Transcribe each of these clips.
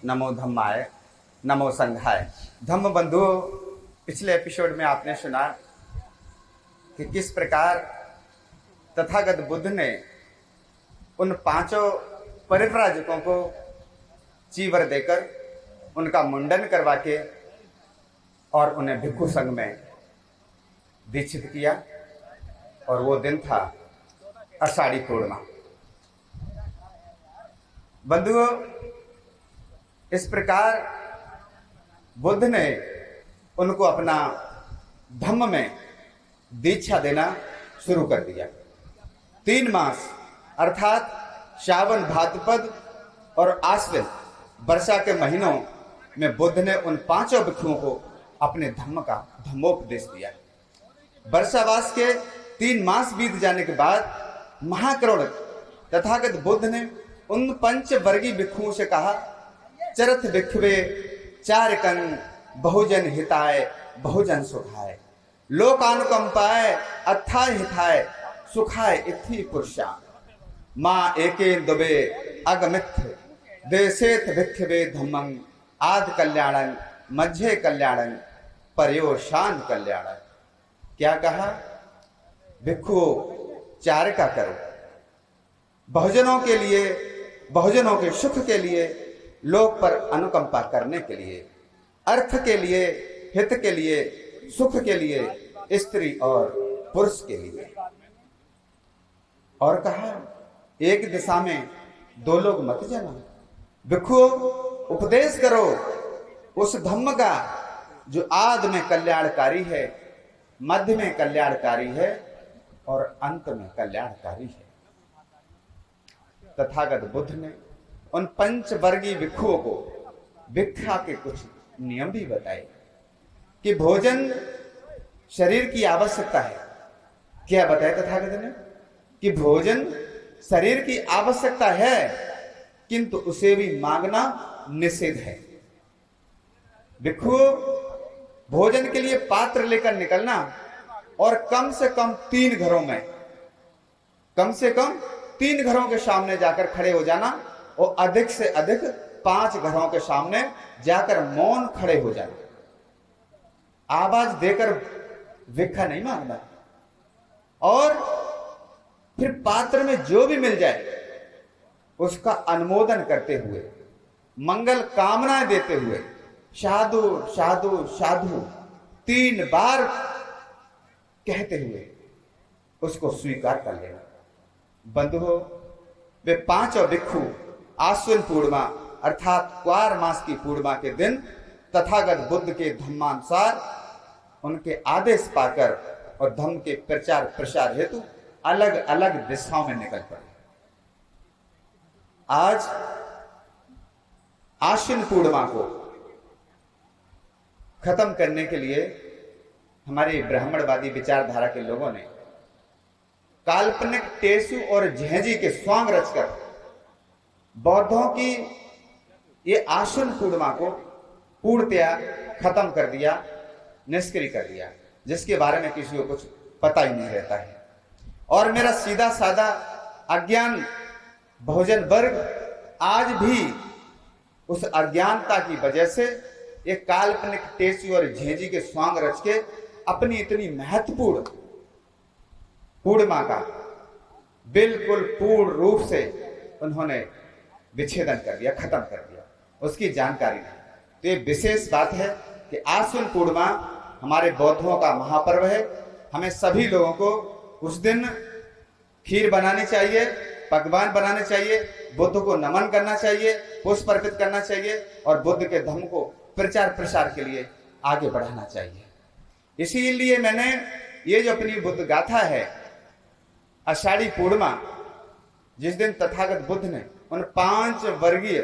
नमो धम्माय, नमो संघाय। धम्म बंधु, पिछले एपिसोड में आपने सुना कि किस प्रकार तथागत बुद्ध ने उन पांचों परिव्राजकों को चीवर देकर उनका मुंडन करवा के और उन्हें भिक्षु संघ में दीक्षित किया। और वो दिन था आषाढ़ी पूर्णिमा। बंधुओं, इस प्रकार बुद्ध ने उनको अपना धम्म में दीक्षा देना शुरू कर दिया। 3 मास अर्थात श्रावण, भाद्रपद और आश्विन वर्षा के महीनों में बुद्ध ने उन 5 भिक्षुओं को अपने धम्म का धम्मोपदेश दिया। वर्षावास के 3 मास बीत जाने के बाद महाकरुण तथागत बुद्ध ने उन 5 वर्गीय भिक्षुओं से कहा, चरथ भिक्षुवे चारकन बहुजन हिताय बहुजन सुखाय, लोकानुकंपाय अथाय हिताय सुखाय इति पुरुषा, माँ एके दुबे अगमिथ देशेथ भिक्षुवे धम्मं आद कल्याणं मध्य कल्याणं पर्योशान कल्याणं। क्या कहा? भिक्षु चारिका करो, बहुजनों के लिए, बहुजनों के सुख के लिए, लोक पर अनुकंपा करने के लिए, अर्थ के लिए, हित के लिए, सुख के लिए, स्त्री और पुरुष के लिए। और कहा, एक दिशा में 2 लोग मत जाना। भिक्षु उपदेश करो उस धम्म का जो आदि में कल्याणकारी है, मध्य में कल्याणकारी है और अंत में कल्याणकारी है। तथागत बुद्ध ने उन 5 वर्गीय भिक्षुओं को भिक्षा के कुछ नियम भी बताए कि भोजन शरीर की आवश्यकता है। क्या बताया तथागत ने? कि भोजन शरीर की आवश्यकता है, किंतु उसे भी मांगना निषेध है। भिक्षु भोजन के लिए पात्र लेकर निकलना और कम से कम 3 घरों में, कम से कम 3 घरों के सामने जाकर खड़े हो जाना और अधिक से अधिक 5 घरों के सामने जाकर मौन खड़े हो जाना। आवाज देकर भिक्षा नहीं मांगना। और फिर पात्र में जो भी मिल जाए उसका अनुमोदन करते हुए, मंगल कामनाएं देते हुए, साधु साधु साधु 3 बार कहते हुए उसको स्वीकार कर लेना। बंधुओं, वे 5 भिक्षु आश्विन पूर्णिमा अर्थात क्वार मास की पूर्णिमा के दिन तथागत बुद्ध के धम्मानुसार उनके आदेश पाकर और धम्म के प्रचार प्रसार हेतु अलग अलग दिशाओं में निकल पड़े। आज आश्विन पूर्णिमा को खत्म करने के लिए हमारे ब्राह्मणवादी विचारधारा के लोगों ने काल्पनिक टेसु और झेंझी के स्वांग रचकर बौद्धों की ये आश्विन पूर्णिमा को पूर्णतया खत्म कर दिया, निष्क्रिय कर दिया, जिसके बारे में किसी को कुछ पता ही नहीं रहता है। और मेरा सीधा साधा अज्ञान बहुजन वर्ग आज भी उस अज्ञानता की वजह से एक काल्पनिक टेसु और झेंझी के स्वांग रच के अपनी इतनी महत्वपूर्ण पूर्णिमा का बिल्कुल पूर्ण रूप से उन्होंने विच्छेदन कर दिया, खत्म कर दिया, उसकी जानकारी नहीं। तो ये विशेष बात है कि आश्विन पूर्णिमा हमारे बौद्धों का महापर्व है। हमें सभी लोगों को उस दिन खीर बनानी चाहिए, पकवान बनाने चाहिए, बुद्ध को नमन करना चाहिए, पुष्प अर्पित करना चाहिए और बुद्ध के धम्म को प्रचार प्रसार के लिए आगे बढ़ाना चाहिए। इसीलिए मैंने ये जो अपनी बुद्ध गाथा है, आषाढ़ी पूर्णिमा, जिस दिन तथागत बुद्ध ने उन 5 वर्गीय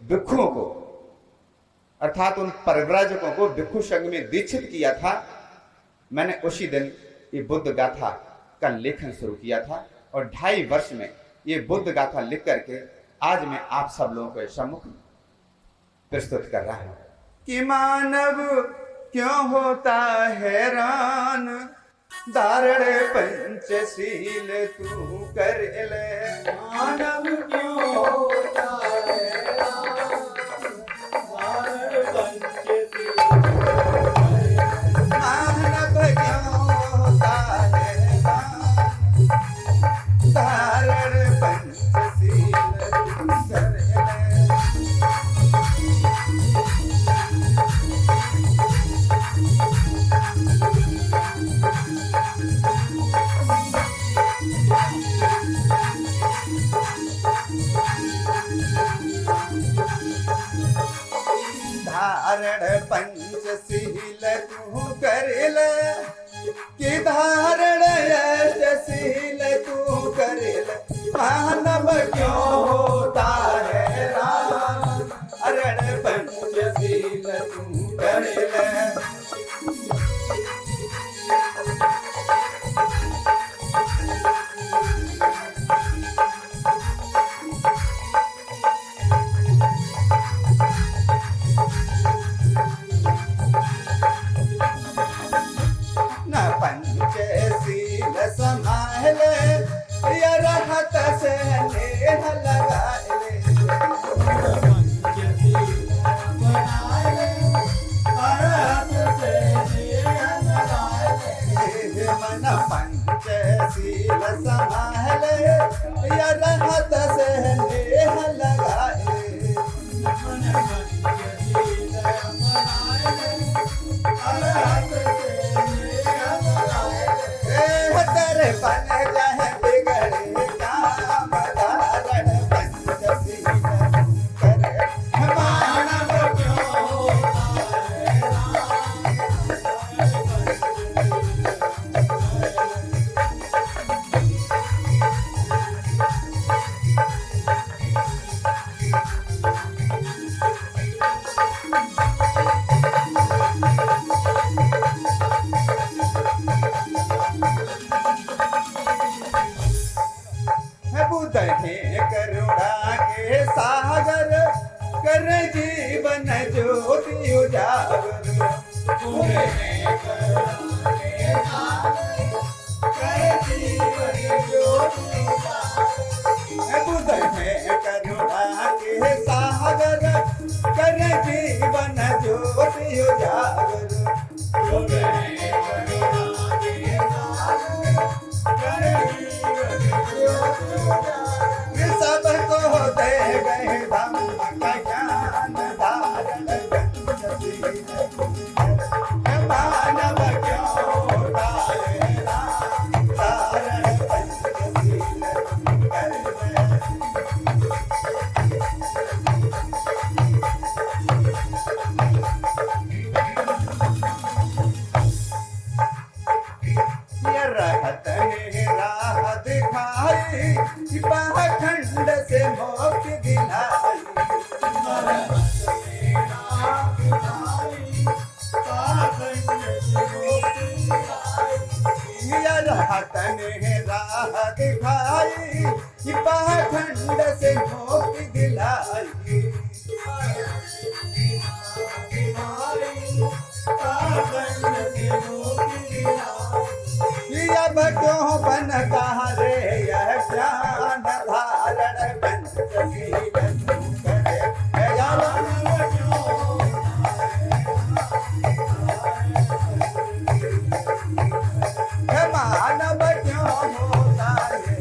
भिक्षुओं को अर्थात उन परिव्राजकों को भिक्षु संघ में दीक्षित किया था, मैंने उसी दिन ये बुद्ध गाथा का लेखन शुरू किया था और 2.5 वर्ष में ये बुद्ध गाथा लिख करके आज मैं आप सब लोगों के सम्मुख प्रस्तुत कर रहा हूं कि मानव क्यों होता हैरान, धारण पंचशील तू कर ले। मानव क्यों होता हैरान, धारण पंचशील तू करेल कि धारण अष्टशील तू करेल मानव क्यों होता है राम धारण पंचशील तू करेल। पंचशील संभाल या रहत से नेह लगाए मन पंचशील संभाल या रहत से नेह लगाए तेरे बन जाए बिगड़े काम धारण पंचशील करे मानव क्यों होता है करुणा के सागर कर जीवन ज्योति उजागर बुध में करुणा के सागर कर जीवन ज्योति उजागर सबको दे गए धम्म का ज्ञान धारण पंचशील मानव क्यों होता है राम धारण पंचशील रहत ने राह दिखाई पाखंड से मोक्ष दिलाई रहत ने राह दिखाई पाखंड से मोक्ष दिलाई अब क्यों बनता रे यह ज्ञान धारण पंचशील तू करे मानव क्यों होता है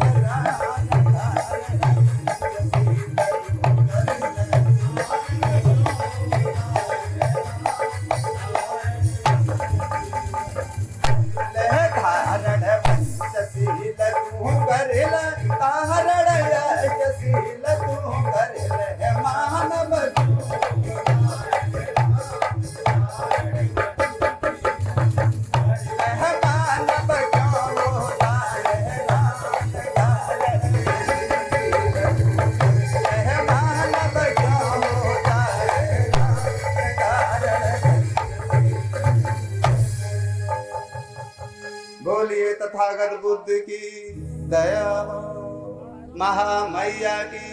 धारण पंचशील तू करेल धारण अष्टशील तू करेल मानव मानव क्यों होता है मानव क्यों होता है। बोलिए तथागत बुद्ध की दया हो, महामैया की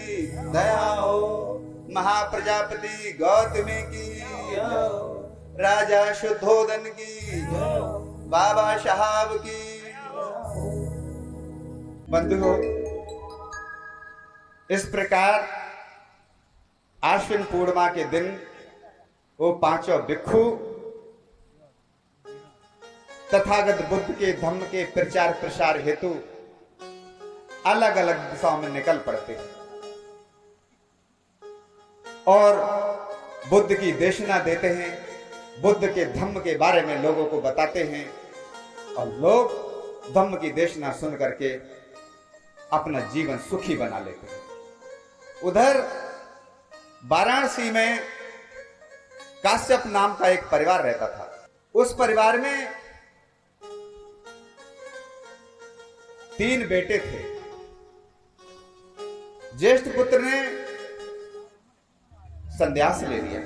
दया हो, महाप्रजापति गौतमी की हो, राजा शुद्धोदन की हो, बाबा साहब की हो। बंधुओं, इस प्रकार आश्विन पूर्णिमा के दिन वो पांचों भिक्षु तथागत बुद्ध के धम्म के प्रचार प्रसार हेतु अलग अलग दिशाओं में निकल पड़ते हैं और बुद्ध की देशना देते हैं, बुद्ध के धम्म के बारे में लोगों को बताते हैं और लोग धम्म की देशना सुन करके अपना जीवन सुखी बना लेते हैं। उधर वाराणसी में काश्यप नाम का एक परिवार रहता था। उस परिवार में 3 बेटे थे। ज्येष्ठ पुत्र ने संन्यास ले लिया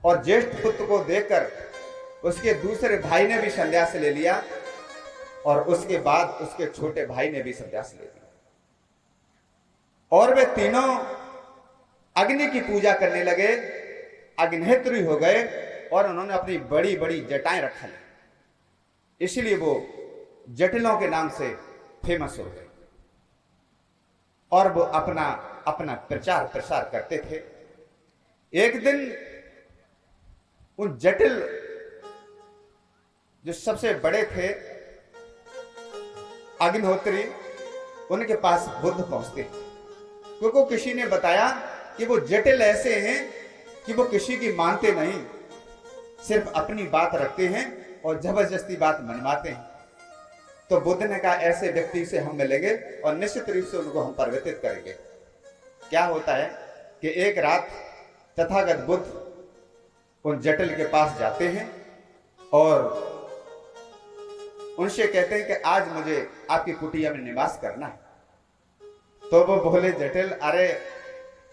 और ज्येष्ठ पुत्र को देखकर उसके दूसरे भाई ने भी संन्यास ले लिया और उसके बाद उसके छोटे भाई ने भी संन्यास ले लिया और वे तीनों अग्नि की पूजा करने लगे, अग्निहोत्री हो गए और उन्होंने अपनी बड़ी बड़ी जटाएं रख ली, इसलिए वो जटिलों के नाम से फेमस हो गए और वो अपना अपना प्रचार प्रसार करते थे। एक दिन उन जटिल जो सबसे बड़े थे अग्निहोत्री, उनके पास बुद्ध पहुंचते हैं, क्योंकि किसी ने बताया कि वो जटिल ऐसे हैं कि वो किसी की मानते नहीं, सिर्फ अपनी बात रखते हैं और जबरदस्ती बात मनवाते हैं। तो बुद्ध ने कहा ऐसे व्यक्ति से हम मिलेंगे और निश्चित रूप से उनको हम परिवर्तित करेंगे। क्या होता है कि एक रात तथागत बुद्ध उन जटिल के पास जाते हैं और उनसे कहते हैं कि आज मुझे आपकी कुटिया में निवास करना है। तो वो बोले जटिल, अरे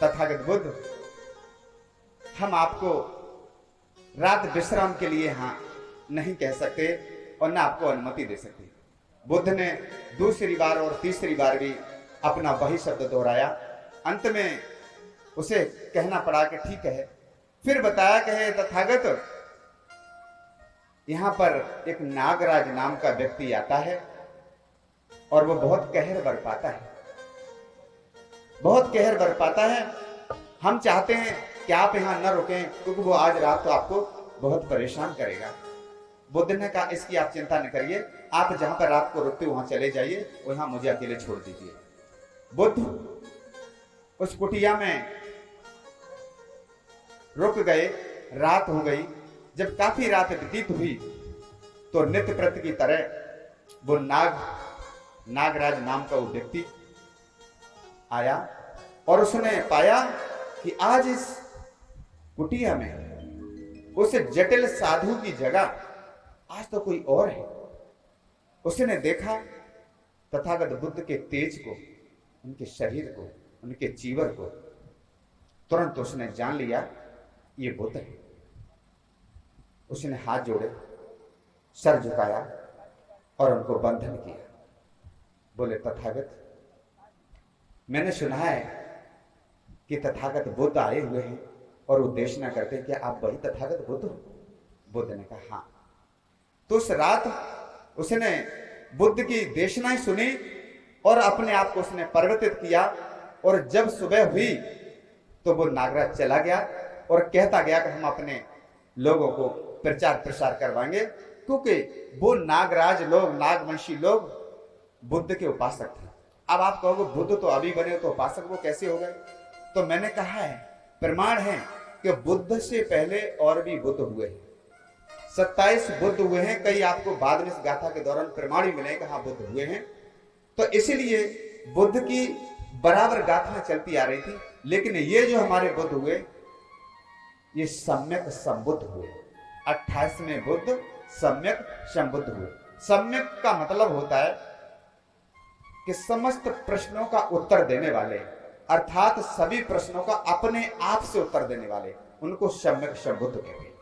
तथागत बुद्ध, हम आपको रात विश्राम के लिए हाँ नहीं कह सकते और ना आपको अनुमति दे सकते। बुद्ध ने दूसरी बार और तीसरी बार भी अपना वही शब्द दोहराया। अंत में उसे कहना पड़ा कि ठीक है। फिर बताया कि हे तथागत, यहां पर एक नागराज नाम का व्यक्ति आता है और वो बहुत कहर बरपाता है, बहुत कहर बरपाता है। हम चाहते हैं कि आप यहां न रुकें क्योंकि वो आज रात तो आपको बहुत परेशान करेगा। बुद्ध ने कहा इसकी आप चिंता न करिए, आप जहां पर रात को रुकते वहां चले जाइए, वहां मुझे अकेले छोड़ दीजिए। बुद्ध उस कुटिया में रुक गए। रात हो गई। जब काफी रात व्यतीत हुई तो नित्य प्रति की तरह वो नागराज नाम का वो व्यक्ति आया और उसने पाया कि आज इस कुटिया में उस जटिल साधु की जगह आज तो कोई और है। उसने देखा तथागत बुद्ध के तेज को, उनके शरीर को, उनके चीवर को। तुरंत उसने जान लिया ये बुद्ध है। उसने हाथ जोड़े, सर झुकाया और उनको बंधन किया। बोले तथागत, मैंने सुना है कि तथागत बुद्ध आए हुए हैं और वो देशना करते हैं, क्या आप वही तथागत बुद्ध हो? बुद्ध ने कहा हाँ। तो उस रात उसने बुद्ध की देशनाएं सुनी और अपने आप को उसने परिवर्तित किया और जब सुबह हुई तो वो नागराज चला गया और कहता गया कि हम अपने लोगों को प्रचार प्रसार करवाएंगे, क्योंकि वो नागराज लोग, नागवंशी लोग बुद्ध के उपासक थे। अब आप कहोगे बुद्ध तो अभी बने तो उपासक वो कैसे हो गए? तो मैंने कहा है, प्रमाण है कि बुद्ध से पहले और भी बुद्ध हुए हैं। 27 बुद्ध हुए हैं। कई आपको बाद में इस गाथा के दौरान प्रमाण भी मिले कि हाँ बुद्ध हुए हैं। तो इसीलिए बुद्ध की बराबर गाथा चलती आ रही थी। लेकिन ये जो हमारे बुद्ध हुए ये सम्यक संबुद्ध हुए। 28वें बुद्ध सम्यक संबुद्ध हुए। सम्यक का मतलब होता है कि समस्त प्रश्नों का उत्तर देने वाले, अर्थात सभी प्रश्नों का अपने आप से उत्तर देने वाले, उनको सम्यक संबुद्ध कहते हैं।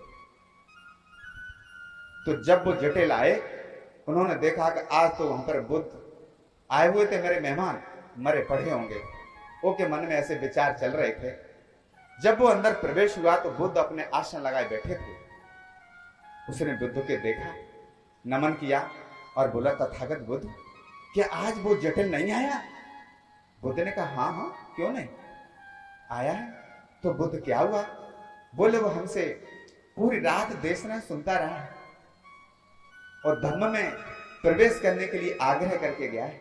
तो जब वो जटिल आए, उन्होंने देखा कि आज तो वहां पर बुद्ध आए हुए थे, मेरे मेहमान मरे पड़े होंगे। वो के मन में ऐसे विचार चल रहे थे। जब वो अंदर प्रवेश हुआ तो बुद्ध अपने आसन लगाए बैठे थे। उसने बुद्ध के देखा, नमन किया और बोला तथागत बुद्ध, क्या आज वो जटिल नहीं आया? बुद्ध ने कहा हाँ हाँ, क्यों नहीं आया है। तो बुद्ध क्या हुआ? बोले वो हमसे पूरी रात देशना सुनता रहा है और धम्म में प्रवेश करने के लिए आग्रह करके गया है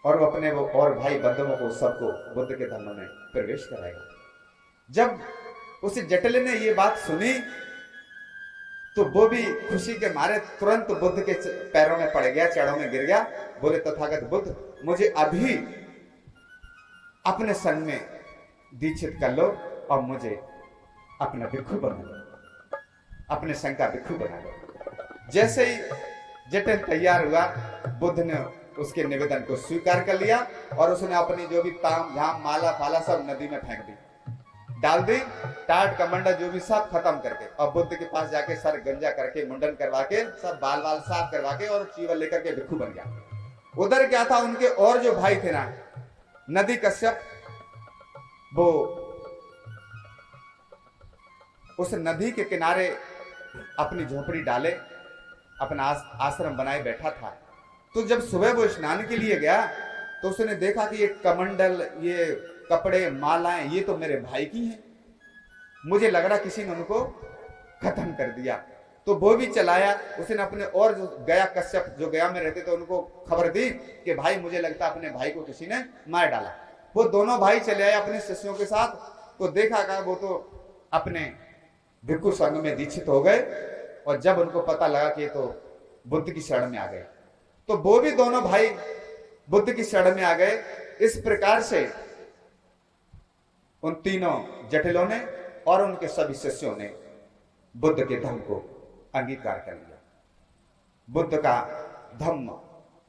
और वो अपने वो और भाई बंधुओं को सबको बुद्ध के धम्म में प्रवेश कराएगा। जब उस जटिल ने ये बात सुनी तो वो भी खुशी के मारे तुरंत बुद्ध के पैरों में पड़ गया, चरणों में गिर गया। बोले तथागत बुद्ध, मुझे अभी अपने संग में दीक्षित कर लो और मुझे अपना भिक्षु बना लो, अपने संघ का भिक्षु बना लो। जैसे ही जटिल तैयार हुआ, बुद्ध ने उसके निवेदन को स्वीकार कर लिया और उसने अपनी जो भी ताम झाम माला फाला सब नदी में फेंक दी, डाल दी, टाट कमंडा जो भी सब खत्म करके, और बुद्ध के पास जाके सर गंजा करके मुंडन करवा के सब बाल बाल साफ करवा के और चीवर लेकर के भिक्षु बन गया। उधर क्या था, उनके और जो भाई थे ना, नदी कश्यप, वो उस नदी के किनारे अपनी झोपड़ी डाले, अपना आश्रम बनाए बैठा था। तो जब सुबह वो स्नान के लिए गया तो उसने देखा कि ये कमंडल, ये कपड़े, मालाएं, ये तो मेरे भाई की हैं, मुझे लग रहा किसी ने उनको खत्म कर दिया। तो वो भी चलाया, उसने अपने और जो गया कश्यप जो गया में रहते थे उनको खबर दी कि भाई मुझे लगता अपने भाई को किसी ने मार डाला। वो दोनों भाई चले आए अपने शिष्यों के साथ, तो देखा कि वो तो अपने भिक्षु संघ में दीक्षित हो गए, और जब उनको पता लगा कि ये तो बुद्ध की शरण में आ गए, तो वो भी दोनों भाई बुद्ध की शरण में आ गए। इस प्रकार से उन तीनों जटिलों ने और उनके सभी शिष्यों ने बुद्ध के धम्म को अंगीकार कर लिया। बुद्ध का धम्म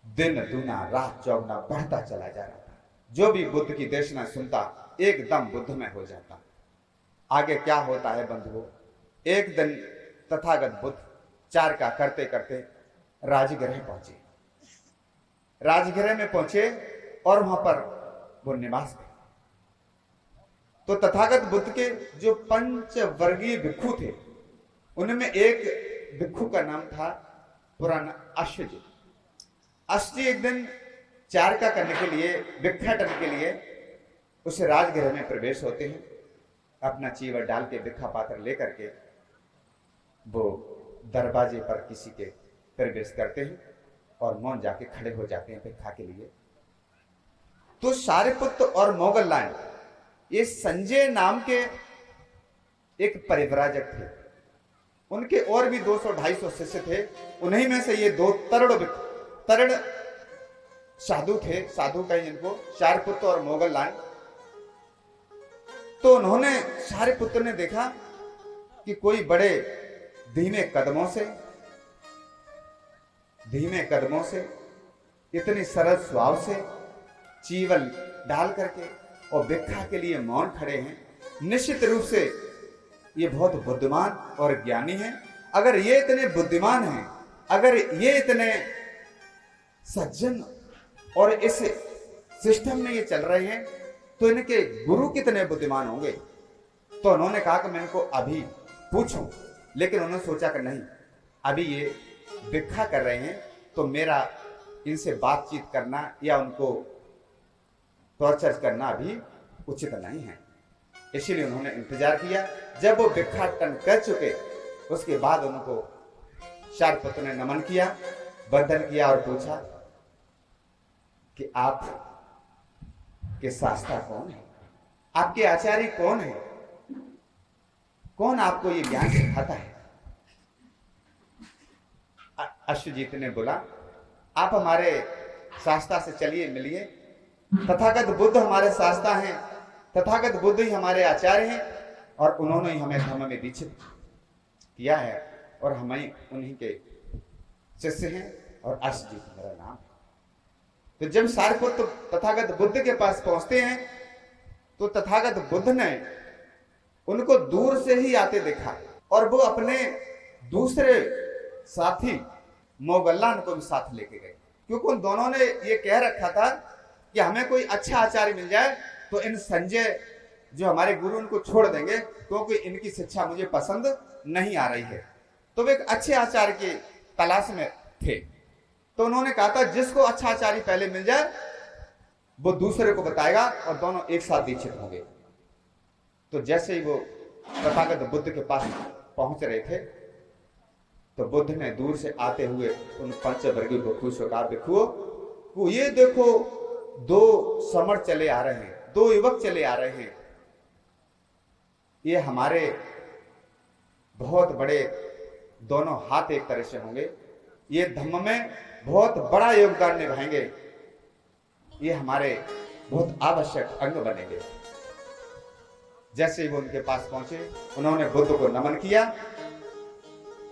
दिन दूना रात चौगुना बढ़ता चला जा रहा था। जो भी बुद्ध की देशना सुनता एकदम बुद्धमय हो जाता। आगे क्या होता है बंधुओं, एक दिन तथागत बुद्ध चार का करते करते राजगृह पहुंचे। राजगृह में पहुंचे और वहां पर वो निवास गए। तो तथागत बुद्ध के जो पंचवर्गीय भिक्षु थे, उनमें एक भिक्षु का नाम था पुराना अश्वजी। अश्वजी एक दिन चारका करने के लिए, भिक्षाटन के लिए उस राजगृह में प्रवेश होते हैं। अपना चीवर डाल के भिक्षा पात्र लेकर के वो दरवाजे पर किसी के प्रवेश करते हैं और मौन जाके खड़े हो जाते हैं भिक्षा के लिए। तो सारिपुत्र और मोगललान, ये संजय नाम के एक परिव्राजक थे, उनके और भी 200-250 शिष्य थे। उन्हीं में से ये दो तरण साधु थे, साधु कहें इनको, सारिपुत्र और मोगललान। तो उन्होंने, सारिपुत्र ने देखा कि कोई बड़े धीमे कदमों से इतनी सरल स्वभाव से चीवल डाल करके और भिक्षा के लिए मौन खड़े हैं। निश्चित रूप से ये बहुत बुद्धिमान और ज्ञानी हैं। अगर ये इतने बुद्धिमान हैं, अगर ये इतने सज्जन और इस सिस्टम में ये चल रहे हैं, तो इनके गुरु कितने बुद्धिमान होंगे। तो उन्होंने कहा कि मैं इनको अभी पूछूं, लेकिन उन्होंने सोचा कि नहीं, अभी ये भिक्षा कर रहे हैं तो मेरा इनसे बातचीत करना या उनको टॉर्चर करना अभी उचित नहीं है। इसीलिए उन्होंने इंतजार किया। जब वो भिक्षाटन कर चुके, उसके बाद उनको सारिपुत्र ने नमन किया, वंदन किया और पूछा कि आप के शास्त्रा कौन है, आपके आचार्य कौन है, कौन आपको ये ज्ञान सिखाता है। अश्वजीत ने बोला, आप हमारे शास्त्रा से चलिए, मिलिए। तथागत बुद्ध हमारे शास्त्रा हैं, तथागत बुद्ध ही हमारे आचार्य हैं, और उन्होंने ही हमें धर्म में दीक्षित किया है, और हमें उन्हीं के शिष्य हैं, और अश्वजीत मेरा नाम है। तो जब सारिपुत्र तथागत बुद्ध के पास पहुंचते हैं, तो तथागत बुद्ध ने उनको दूर से ही आते देखा, और वो अपने दूसरे साथी मोगललान को भी साथ लेके गए, क्योंकि उन दोनों ने ये कह रखा था कि हमें कोई अच्छा आचार्य मिल जाए तो इन संजय जो हमारे गुरु, उनको छोड़ देंगे, क्योंकि इनकी शिक्षा मुझे पसंद नहीं आ रही है। तो वे एक अच्छे आचार्य की तलाश में थे। तो उन्होंने कहा था जिसको अच्छा आचार्य पहले मिल जाए वो दूसरे को बताएगा और दोनों एक साथ दीक्षित होंगे। तो जैसे ही वो तथागत बुद्ध के पास पहुंच रहे थे, तो बुद्ध ने दूर से आते हुए उन पंचवर्गीय भिक्षुओं से कहा, भिक्षुओं ये देखो, दो समर चले आ रहे हैं, दो युवक चले आ रहे हैं, ये हमारे बहुत बड़े दोनों हाथ एक तरह से होंगे, ये धम्म में बहुत बड़ा योगदान निभाएंगे, ये हमारे बहुत आवश्यक अंग बनेंगे। जैसे ही वो उनके पास पहुंचे, उन्होंने बुद्ध को नमन किया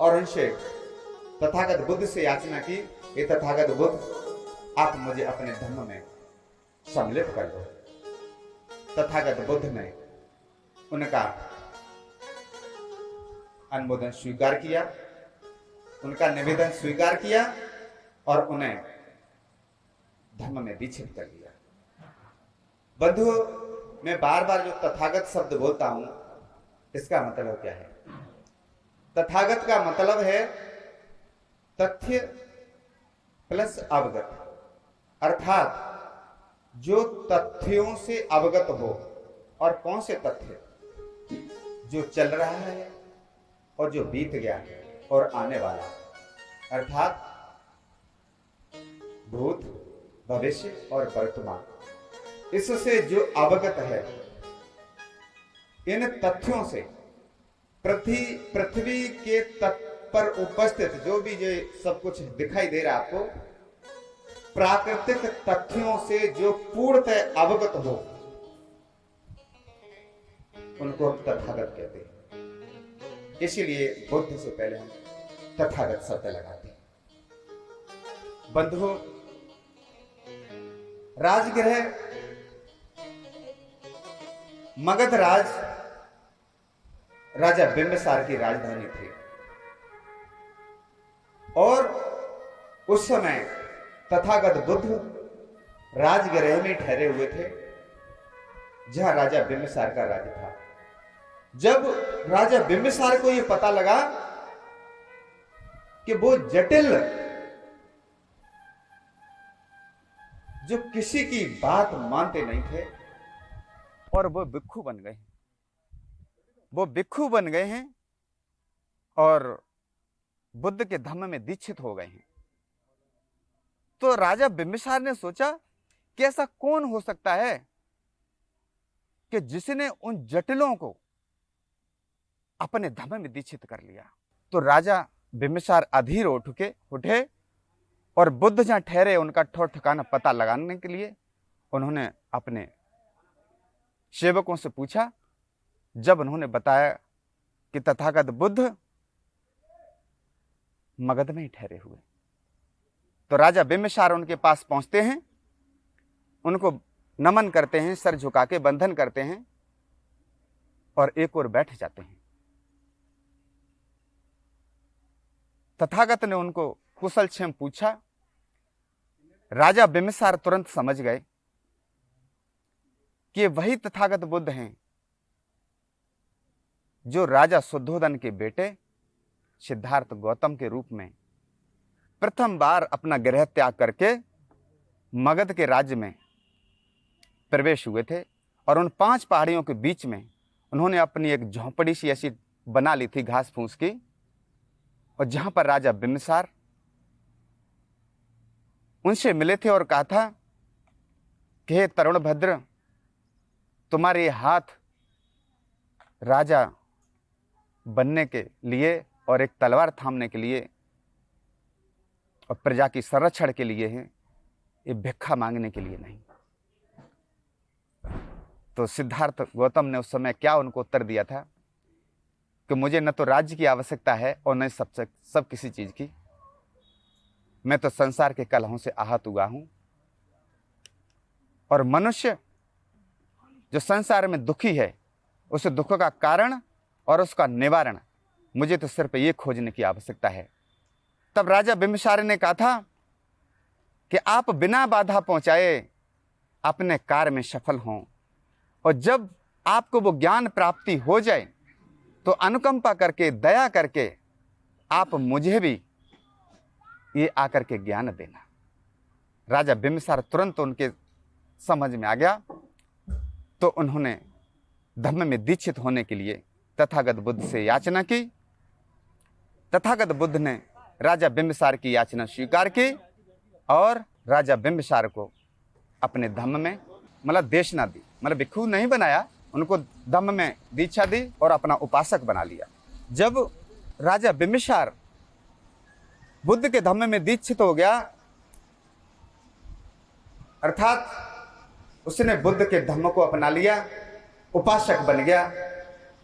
और उनसे तथागत बुद्ध से याचना की, ये तथागत बुद्ध, आप मुझे अपने धम्म में सम्मिलित कर दो। तथागत बुद्ध ने उनका अनुमोदन स्वीकार किया, उनका निवेदन स्वीकार किया और उन्हें धम्म में दीक्षित कर लिया। बंधु, मैं बार बार जो तथागत शब्द बोलता हूं, इसका मतलब क्या है? तथागत का मतलब है तथ्य प्लस अवगत, अर्थात जो तथ्यों से अवगत हो। और कौन से तथ्य? जो चल रहा है और जो बीत गया और आने वाला, अर्थात भूत, भविष्य और वर्तमान, इससे जो अवगत है। इन तथ्यों से पृथ्वी के तट पर उपस्थित जो भी जो सब कुछ दिखाई दे रहा है आपको, प्राकृतिक तथ्यों से जो पूर्णतः अवगत हो, उनको हम तथागत कहते हैं। इसीलिए बुद्ध से पहले हम तथागत शब्द लगाते हैं। बंधुओं, राजगृह मगध राज राजा बिंबिसार की राजधानी थी और उस समय तथागत बुद्ध राजगृह में ठहरे हुए थे, जहां राजा बिंबिसार का राज्य था। जब राजा बिंबिसार को यह पता लगा कि वो जटिल, जो किसी की बात मानते नहीं थे, और वो भिक्षु बन गए, वो भिक्षु बन गए हैं और बुद्ध के धम्म में दीक्षित हो गए हैं, तो राजा बिंबिसार ने सोचा कि ऐसा कौन हो सकता है कि जिसने उन जटिलों को अपने धम्म में दीक्षित कर लिया। तो राजा बिंबिसार अधीर उठे और बुद्ध जहां ठहरे उनका ठौर ठिकाना पता लगाने के लिए उन्होंने अपने सेवकों से पूछा। जब उन्होंने बताया कि तथागत बुद्ध मगध में ही ठहरे हुए, तो राजा बिंबिसार उनके पास पहुंचते हैं, उनको नमन करते हैं, सर झुका के बंधन करते हैं और एक ओर बैठ जाते हैं। तथागत ने उनको कुशल क्षेम पूछा। राजा बिंबिसार तुरंत समझ गए कि वही तथागत बुद्ध हैं जो राजा शुद्धोदन के बेटे सिद्धार्थ गौतम के रूप में प्रथम बार अपना गृह त्याग करके मगध के राज्य में प्रवेश हुए थे। और उन 5 पहाड़ियों के बीच में उन्होंने अपनी एक झोंपड़ी सी ऐसी बना ली थी घास फूस की, और जहां पर राजा बिंबिसार उनसे मिले थे और कहा था कि हे तरुण भद्र, तुम्हारे ये हाथ राजा बनने के लिए और एक तलवार थामने के लिए और प्रजा की संरक्षण के लिए हैं, ये भिक्षा मांगने के लिए नहीं। तो सिद्धार्थ गौतम ने उस समय क्या उनको उत्तर दिया था कि मुझे न तो राज्य की आवश्यकता है और न सब किसी चीज की, मैं तो संसार के कलहों से आहत हुआ हूं, और मनुष्य जो संसार में दुखी है उस दुख का कारण और उसका निवारण मुझे तो सिर्फ ये खोजने की आवश्यकता है। तब राजा बिंबिसार ने कहा था कि आप बिना बाधा पहुंचाए अपने कार्य में सफल हों, और जब आपको वो ज्ञान प्राप्ति हो जाए तो अनुकंपा करके, दया करके आप मुझे भी ये आकर के ज्ञान देना। राजा बिंबिसार तुरंत उनके समझ में आ गया, तो उन्होंने धम्म में दीक्षित होने के लिए तथागत बुद्ध से याचना की। तथागत बुद्ध ने राजा बिंबिसार की याचना स्वीकार की और राजा बिंबिसार को अपने धम्म में मतलब देशना दी, मतलब भिक्षु नहीं बनाया, उनको धम्म में दीक्षा दी और अपना उपासक बना लिया। जब राजा बिंबिसार बुद्ध के धम्म में दीक्षित हो गया, अर्थात उसने बुद्ध के धम्म को अपना लिया, उपासक बन गया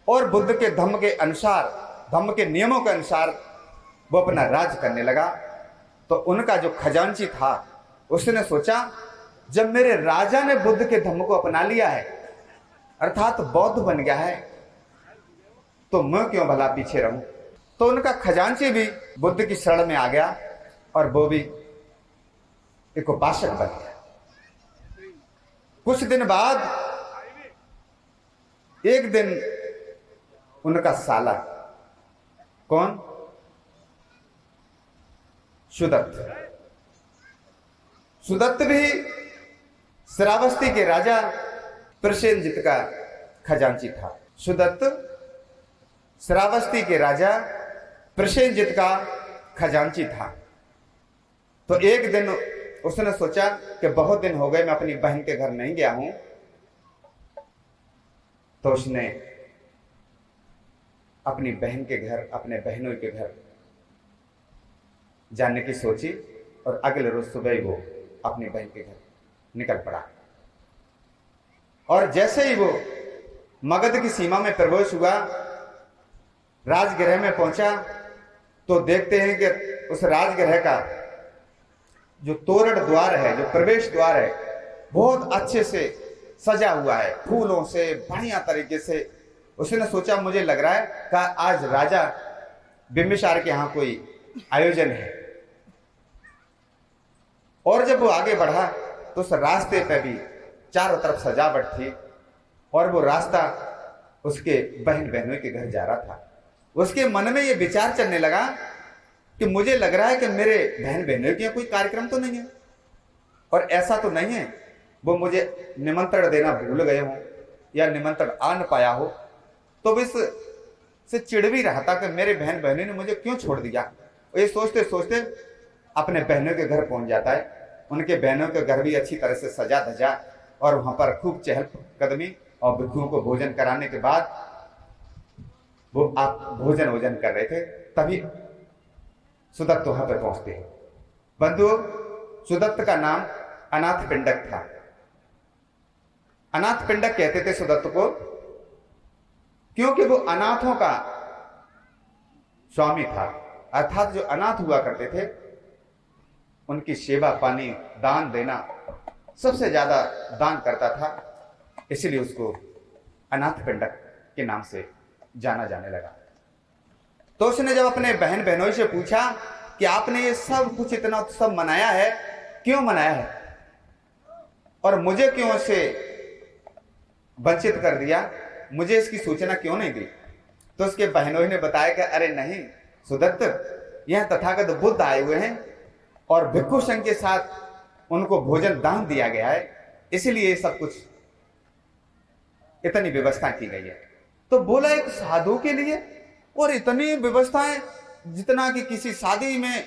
और बुद्ध के धम्म के अनुसार, धम्म के नियमों के अनुसार वो अपना राज करने लगा। तो उनका जो खजांची था उसने सोचा, जब मेरे राजा ने बुद्ध के धम्म को अपना लिया है, अर्थात बौद्ध बन गया है, तो मैं क्यों भला पीछे रहूं। तो उनका खजांची भी बुद्ध की शरण में आ गया और वो भी एक उपासक बन गया। कुछ दिन बाद एक दिन उनका साला, कौन, सुदत्त, सुदत्त भी श्रावस्ती के राजा प्रसेनजित का खजांची था। सुदत्त श्रावस्ती के राजा प्रसेनजित का खजांची था। तो एक दिन उसने सोचा कि बहुत दिन हो गए मैं अपनी बहन के घर नहीं गया हूं, तो उसने अपनी बहन के घर, अपने बहनों के घर जाने की सोची और अगले रोज सुबह ही वो अपनी बहन के घर निकल पड़ा। और जैसे ही वो मगध की सीमा में प्रवेश हुआ, राजगृह में पहुंचा, तो देखते हैं कि उस राजगृह का जो तोरण द्वार है, जो प्रवेश द्वार है, बहुत अच्छे से सजा हुआ है, फूलों से बढ़िया तरीके से। उसने सोचा, मुझे लग रहा है कि आज राजा बिंबिसार के यहां कोई आयोजन है। और जब वो आगे बढ़ा तो उस रास्ते पे भी चारों तरफ सजावट थी और वो रास्ता उसके बहन बहनों के घर जा रहा था। उसके मन में ये विचार चलने लगा कि मुझे लग रहा है कि मेरे बहन बहनों के कोई कार्यक्रम तो नहीं है, और ऐसा तो नहीं है वो मुझे निमंत्रण देना भूल गए हों या निमंत्रण आ न पाया हो। तो इस से चिढ़ भी रहा था कि मेरे बहन बहनों ने मुझे क्यों छोड़ दिया। ये सोचते सोचते अपने बहनों के घर पहुंच जाता है। उनके बहनों के घर भी अच्छी तरह से सजा धजा और वहां पर खूब चहलकदमी, और भिक्षुओं को भोजन कराने के बाद वो आप भोजन कर रहे थे, तभी सुदत्त वहां पर पहुंचते हैं। बंधु, सुदत्त का नाम अनाथ पिंडक था। अनाथ पिंडक कहते थे सुदत्त को, क्योंकि वो अनाथों का स्वामी था, अर्थात जो अनाथ हुआ करते थे उनकी सेवा पानी, दान देना, सबसे ज्यादा दान करता था, इसलिए उसको अनाथ पिंडक के नाम से जाना जाने लगा। तो उसने जब अपने बहन बहनों से पूछा कि आपने ये सब कुछ इतना उत्सव मनाया है, क्यों मनाया है और मुझे क्यों इससे वंचित कर दिया, मुझे इसकी सूचना क्यों नहीं दी। तो उसके बहनों ने बताया कि अरे नहीं सुदत्त, यह तथागत बुद्ध आए हुए हैं और भिक्षु संघ के साथ उनको भोजन दान दिया गया है, इसलिए ये सब कुछ इतनी व्यवस्था की गई है। तो बोला, एक साधु के लिए और इतनी व्यवस्थाएं, जितना कि किसी शादी में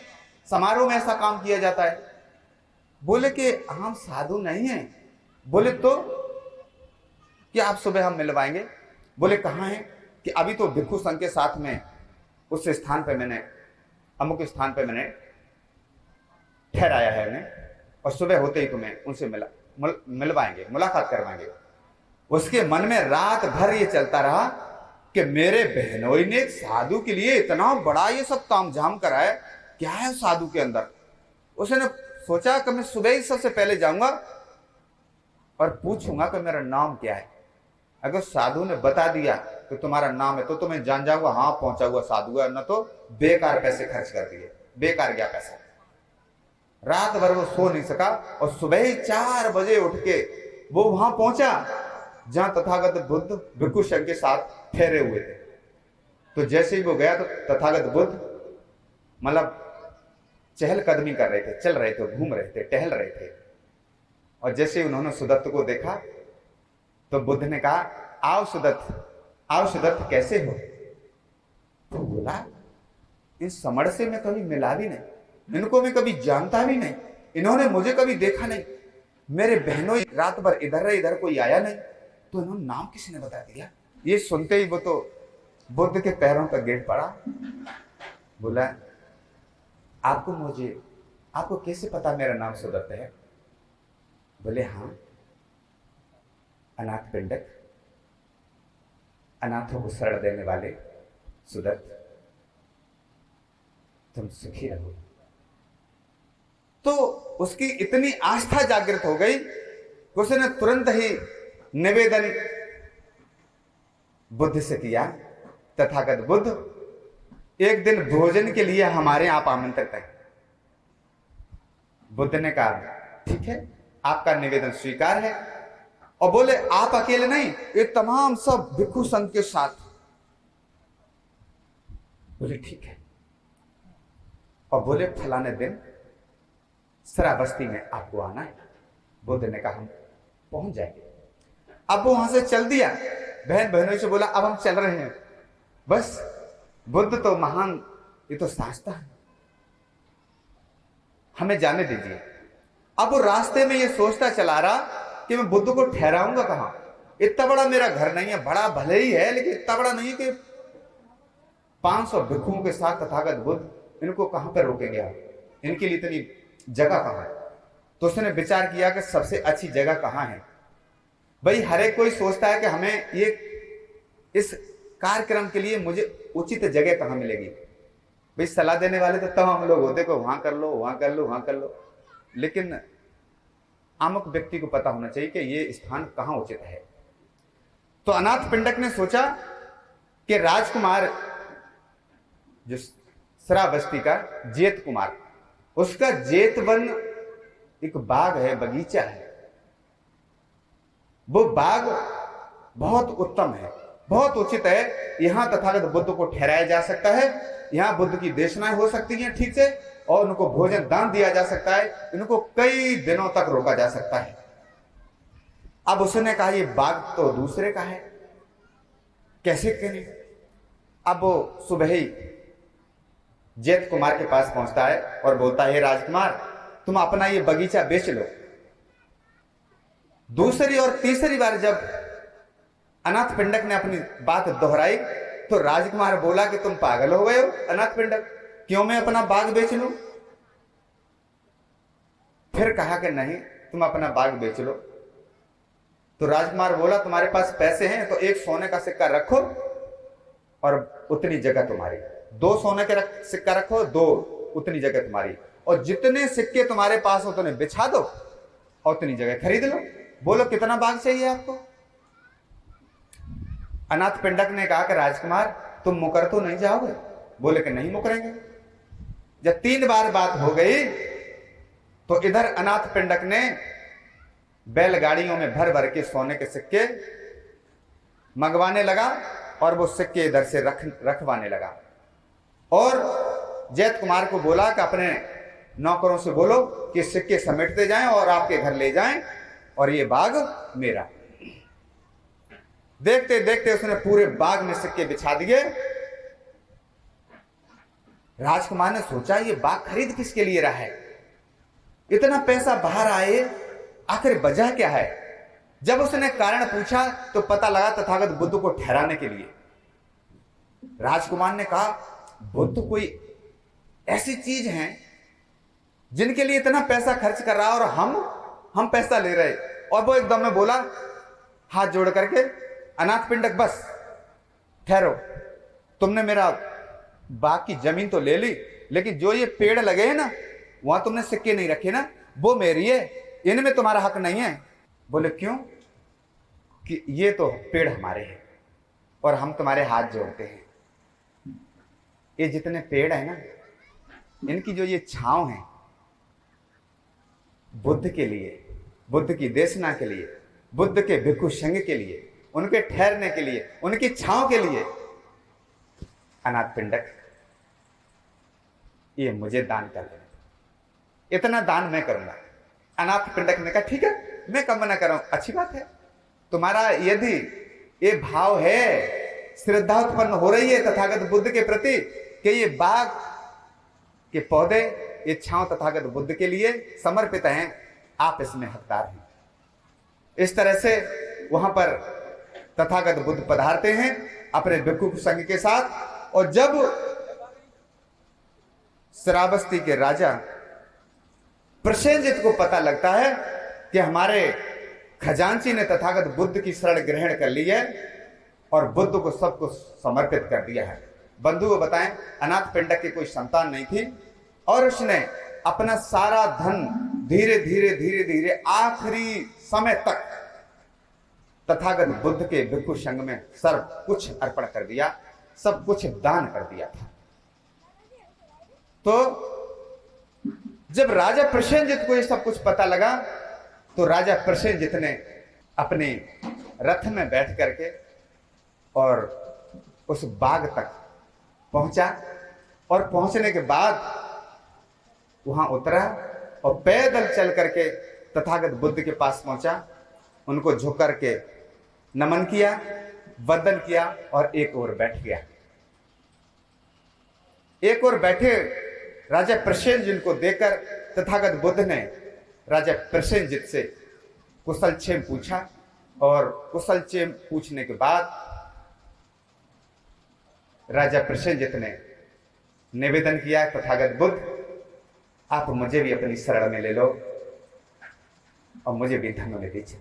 समारोह में ऐसा काम किया जाता है। बोले कि हम साधु नहीं हैं। बोले तो कि आप सुबह हम मिलवाएंगे। बोले कहाँ हैं? कि अभी तो भिक्षु संघ के साथ में उस स्थान पे मैंने, अमुक स्थान पे मैंने ठहराया है उन्हें, और सुबह होते ही तुम्हें उनसे मिलवाएंगे, मुलाकात करवाएंगे। उसके मन में रात भर ये चलता रहा कि मेरे बहनोई ने एक साधु के लिए इतना बड़ा ये सब तामझाम करा है, क्या है उस साधु के अंदर। उसने सोचा कि मैं सुबह ही सबसे पहले जाऊंगा और पूछूंगा कि मेरा नाम क्या है। अगर साधु ने बता दिया कि तुम्हारा नाम है तो तुम्हें जान जाऊंगा, हाँ पहुंचा हुआ साधु है, न तो बेकार पैसे खर्च कर दिए, बेकार गया पैसा। रात भर वो सो नहीं सका और सुबह ही 4 बजे उठ के वो वहां पहुंचा जहां तथागत बुद्ध भिक्षु संघ के साथ ठहरे हुए थे। तो जैसे ही वो गया तो तथागत बुद्ध मतलब चहलकदमी कर रहे थे, चल रहे थे, घूम रहे थे, टहल रहे थे। और जैसे उन्होंने सुदत्त को देखा तो बुद्ध ने कहा, आओ सुदत्त कैसे हो। तो बोला, इस समण से मैं कभी मिला भी नहीं, इनको मैं कभी जानता भी नहीं, इन्होंने मुझे कभी देखा नहीं, मेरे बहनों रात भर इधर कोई आया नहीं, तो इन्होंने नाम किसी ने बता दिया। ये सुनते ही वो तो बुद्ध के पैरों पर गिर पड़ा। बोला, आपको कैसे पता मेरा नाम सुदत्त है। बोले हाँ, अनाथ पिंडक, अनाथों को शरण देने वाले सुदत्त, तुम सुखी रहो। तो उसकी इतनी आस्था जागृत हो गई कि उसने तुरंत ही निवेदन बुद्ध से किया, तथागत बुद्ध एक दिन भोजन के लिए हमारे यहाँ आप आमंत्रित हैं। बुद्ध ने कहा ठीक है, आपका निवेदन स्वीकार है। और बोले आप अकेले नहीं, ये तमाम सब भिक्षु संघ के साथ। बोले ठीक है। और बोले फलाने दिन श्रावस्ती में आपको आना है। बुद्ध ने कहा हम पहुंच जाएंगे। अब वो वहां से चल दिया। बहन बहनों से बोला अब हम चल रहे हैं। बस बुद्ध तो महान, ये तो शास्त्र है, हमें जाने दीजिए। अब वो रास्ते में ये सोचता चला रहा कि मैं बुद्ध को ठहराऊंगा कहां। इतना बड़ा मेरा घर नहीं है, बड़ा भले ही है लेकिन इतना बड़ा नहीं कि 500 भिक्षुओं के साथ तथागत बुद्ध, इनको कहां पर रोकेंगे आप, इनके लिए इतनी जगह कहां है। तो उसने विचार किया कि सबसे अच्छी जगह कहां है। भाई हर एक कोई सोचता है कि हमें ये इस कार्यक्रम के लिए मुझे उचित जगह कहां मिलेगी। भाई सलाह देने वाले तो तमाम लोग होते को वहां कर लो, वहां कर लो, वहां कर लो, लेकिन आमुक व्यक्ति को पता होना चाहिए कि ये स्थान कहां उचित है। तो अनाथ पिंडक ने सोचा कि राजकुमार जो श्रावस्ती का जेत कुमार, उसका जेतवन एक बाग है, बगीचा है। वो बाग बहुत उत्तम है, बहुत उचित है। यहां तथागत बुद्ध को ठहराया जा सकता है, यहां बुद्ध की देशनाएं हो सकती हैं ठीक से, और उनको भोजन दान दिया जा सकता है, इनको कई दिनों तक रोका जा सकता है। अब उसने कहा ये बाग तो दूसरे का है, कैसे करें। अब वो सुबह ही जेत कुमार के पास पहुंचता है और बोलता है राजकुमार तुम अपना ये बगीचा बेच लो। दूसरी और तीसरी बार जब अनाथ पिंडक ने अपनी बात दोहराई तो राजकुमार बोला कि तुम पागल हो गए हो अनाथ पिंडक, क्यों मैं अपना बाग बेच लूं। फिर कहा कि नहीं तुम अपना बाग बेच लो। तो राजकुमार बोला तुम्हारे पास पैसे हैं तो एक सोने का सिक्का रखो और उतनी जगह तुम्हारी, 2 सोने के सिक्का रखो, 2 उतनी जगह तुम्हारी, और जितने सिक्के तुम्हारे पास हो उतने बिछा दो और उतनी जगह खरीद लो। बोलो कितना बाग चाहिए आपको। अनाथ पिंडक ने कहा कि राजकुमार तुम मुकर तो नहीं जाओगे। बोले कि नहीं मुकरेंगे। जब 3 बार बात हो गई तो इधर अनाथ पिंडक ने बैलगाड़ियों में भर भर के सोने के सिक्के मंगवाने लगा और वो सिक्के इधर से रखवाने लगा। और जैत कुमार को बोला कि अपने नौकरों से बोलो कि सिक्के समेटते जाएं और आपके घर ले जाएं और ये बाग मेरा। देखते देखते उसने पूरे बाग में सिक्के बिछा दिए। राजकुमार ने सोचा ये बाग खरीद किसके लिए रहा है, इतना पैसा बाहर आए, आखिर वजह क्या है। जब उसने कारण पूछा तो पता लगा तथागत बुद्ध को ठहराने के लिए। राजकुमार ने कहा बुद्ध कोई ऐसी चीज है जिनके लिए इतना पैसा खर्च कर रहा और हम पैसा ले रहे। और वो एकदम में बोला हाथ जोड़ करके अनाथ पिंडक बस ठहरो, तुमने मेरा बाग की जमीन तो ले ली लेकिन जो ये पेड़ लगे हैं ना वहां तुमने सिक्के नहीं रखे ना, वो मेरी है, इनमें तुम्हारा हक नहीं है। बोले क्यों। कि ये तो पेड़ हमारे हैं और हम तुम्हारे हाथ जोड़ते हैं। ये जितने पेड़ है ना इनकी जो ये छांव है बुद्ध के लिए, बुद्ध की देशना के लिए, बुद्ध के भिक्षु संघ के लिए, उनके ठहरने के लिए, उनकी छांव के लिए। अनाथ पिंडक ये मुझे दान कर देना, इतना दान मैं करूंगा। अनाथ पिंडक ने कहा ठीक है मैं कम मना कर रहा हूं, अच्छी बात है। तुम्हारा यदि ये भाव है, श्रद्धा उत्पन्न हो रही है तथागत बुद्ध के प्रति कि ये बाग के पौधे, ये छांव तथागत बुद्ध के लिए समर्पित हैं, आप इसमें हकदार हैं। इस तरह से वहां पर तथागत बुद्ध पधारते हैं अपने भिक्षु संघ के साथ। और जब श्रावस्ती के राजा प्रसेनजित को पता लगता है कि हमारे खजांची ने तथागत बुद्ध की शरण ग्रहण कर ली है, और बुद्ध को सब कुछ समर्पित कर दिया है। बंधु को बताएं, अनाथ पिंडक की कोई संतान नहीं थी और उसने अपना सारा धन धीरे धीरे धीरे धीरे आखिरी समय तक तथागत बुद्ध के भिक्षु संघ में सब कुछ अर्पण कर दिया, सब कुछ दान कर दिया था। तो जब राजा प्रसेनजित को ये सब कुछ पता लगा तो राजा प्रसेनजित ने अपने रथ में बैठ करके और उस बाग तक पहुंचा और पहुंचने के बाद वहां उतरा और पैदल चल करके तथागत बुद्ध के पास पहुंचा, उनको झुक करके नमन किया, वंदन किया और एक ओर बैठ गया। एक ओर बैठे राजा प्रसेनजित को देखकर तथागत बुद्ध ने राजा प्रसेनजित से कुशल क्षेम पूछा और कुशल क्षेम पूछने के बाद राजा प्रसेनजित ने निवेदन किया, तथागत बुद्ध आप मुझे भी अपनी शरण में ले लो और मुझे भी धर्म में दीजिए।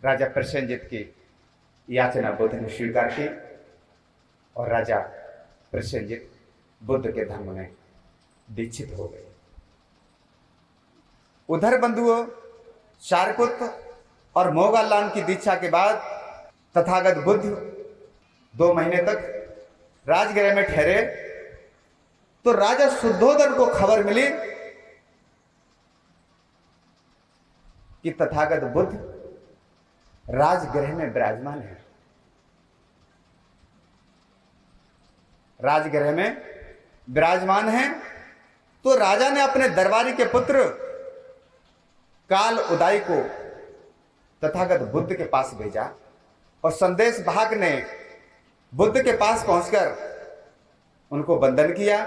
राजा प्रसेनजित की याचना बुद्ध ने स्वीकार की और राजा प्रसेनजित बुद्ध के धर्म में दीक्षित हो गए। उधर बंधुओं, शारकुत और मोगलान की दीक्षा के बाद तथागत बुद्ध 2 महीने तक राजगृह में ठहरे तो राजा शुद्धोधन को खबर मिली कि तथागत बुद्ध राजगृह में विराजमान है। राजगृह में विराजमान है तो राजा ने अपने दरबारी के पुत्र काल उदाई को तथागत बुद्ध के पास भेजा और संदेश वाहक ने बुद्ध के पास पहुंचकर उनको वंदन किया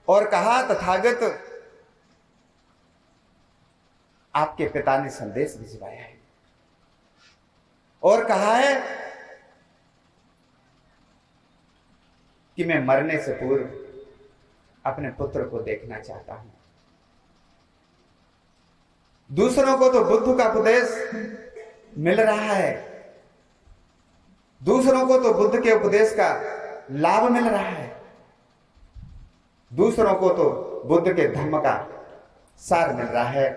और कहा, तथागत आपके पिता ने संदेश भिजवाया है और कहा है कि मैं मरने से पूर्व अपने पुत्र को देखना चाहता हूं। दूसरों को तो बुद्ध का उपदेश मिल रहा है, दूसरों को तो बुद्ध के उपदेश का लाभ मिल रहा है, दूसरों को तो बुद्ध के धर्म का सार मिल रहा है,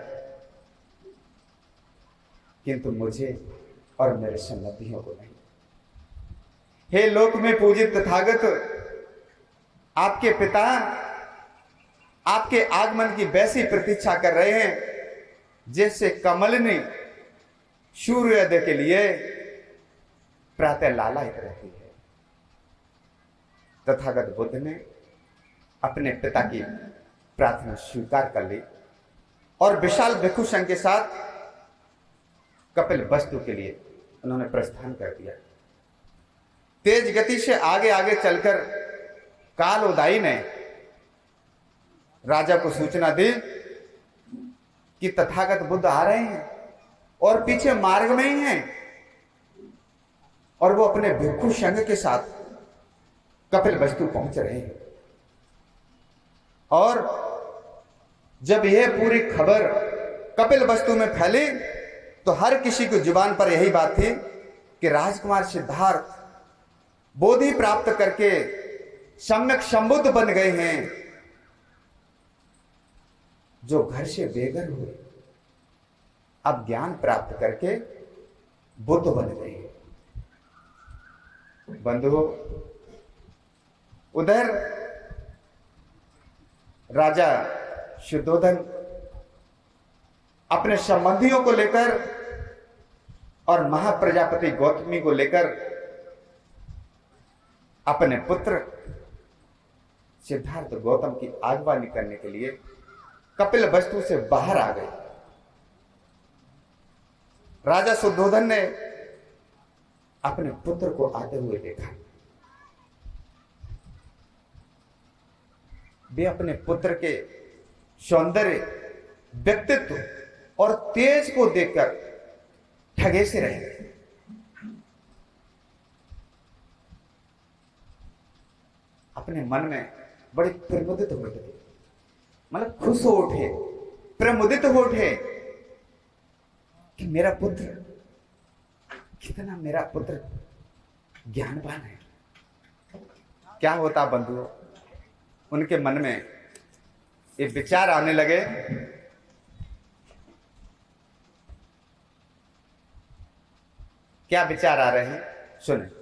किंतु मुझे और मेरे संबंधियों को नहीं। हे लोक में पूजित तथागत, आपके पिता आपके आगमन की वैसी प्रतीक्षा कर रहे हैं जैसे कमलिनी सूर्योदय के लिए प्रातः लालायित रहती है। तथागत बुद्ध ने अपने पिता की प्रार्थना स्वीकार कर ली और विशाल भिक्षु संघ के साथ कपिल वस्तु के लिए उन्होंने प्रस्थान कर दिया। तेज गति से आगे आगे चलकर काल उदाई ने राजा को सूचना दी कि तथागत बुद्ध आ रहे हैं और पीछे मार्ग में ही हैं और वो अपने भिक्षु संघ के साथ कपिल वस्तु पहुंच रहे हैं। और जब यह पूरी खबर कपिल वस्तु में फैली तो हर किसी की जुबान पर यही बात थी कि राजकुमार सिद्धार्थ बोधि प्राप्त करके सम्यक संबुद्ध बन गए हैं, जो घर से बेघर हुए अब ज्ञान प्राप्त करके बुद्ध बन गए हैं। बंधुओं, उधर राजा शुद्धोधन अपने संबंधियों को लेकर और महाप्रजापति गौतमी को लेकर अपने पुत्र सिद्धार्थ गौतम की आगवानी करने के लिए कपिल वस्तु से बाहर आ गए। राजा शुद्धोधन ने अपने पुत्र को आते हुए देखा। वे अपने पुत्र के सौंदर्य, व्यक्तित्व और तेज को देखकर ठगे से रह गए। अपने मन में बड़े प्रमुदित हो उठे, मतलब खुश हो उठे, प्रमुदित हो उठे कि मेरा पुत्र कितना मेरा पुत्र ज्ञानवान है। क्या होता बंधुओं, उनके मन में ये विचार आने लगे, क्या विचार आ रहे हैं सुने।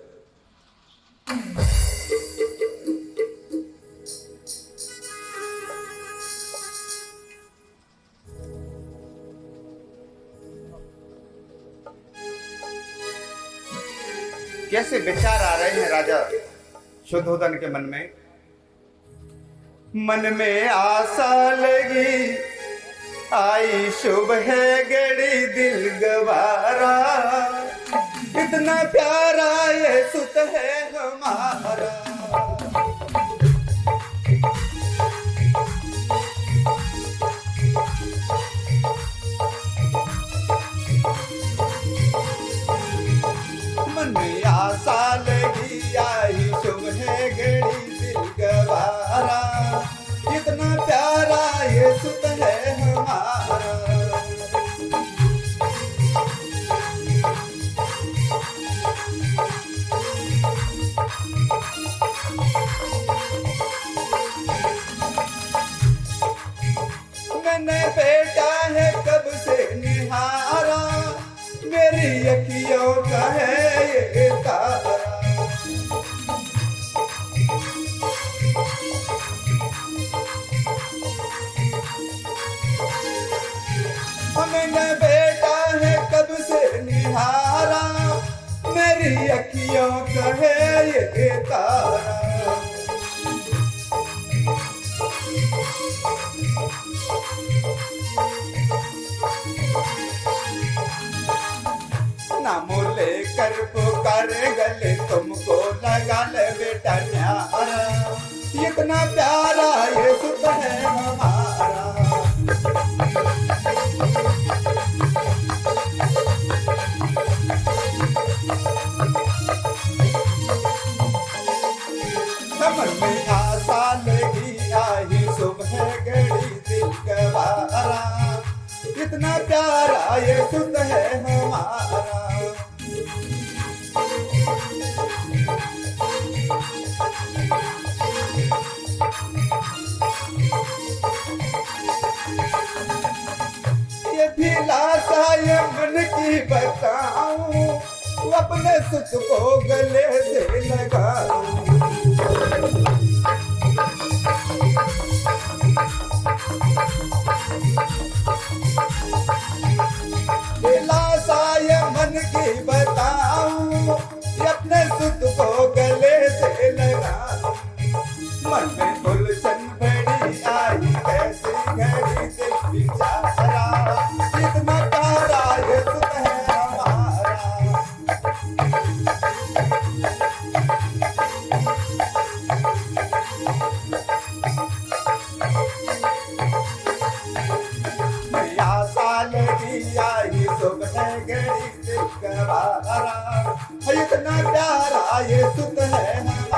कैसे विचार आ रहे हैं राजा शुद्धोधन के मन में। मन में आशा लगी आई शुभ है गड़ी दिल गवारा, इतना प्यारा ये सुत है हमारा। मन में आशा लगी आई शुभ है गड़ी दिल गवारा, इतना प्यारा ये सुत है हमारा। मैंने बेटा है कब से निहारा, मेरी अखियों का है ये तारा। मैंने बेटा है कब से निहारा, मेरी अखियों का है ये तारा। नाम लेकर पुकार गले तुमको लगा ले बेटा न्यारा, इतना प्यारा ये सुत है हमारा। मन में आशा लगी आई सुबह गड़ी दिल गवारा, इतना प्यारा ये सुत है हमारा। ये भी लाशा ये मन की बताऊं, अपने सुत को गले से लगाऊं। लाशा ये मन की बताऊं, अपने सुत को गले से लगाऊं। मन में उलझन बड़ी आई कैसी घड़ी से बिचारा, इतना प्यारा ये सुत है हमारा। आशा लगी आई सुबह गड़ी दिल गवारा, इतना प्यारा ये सुत है हमारा।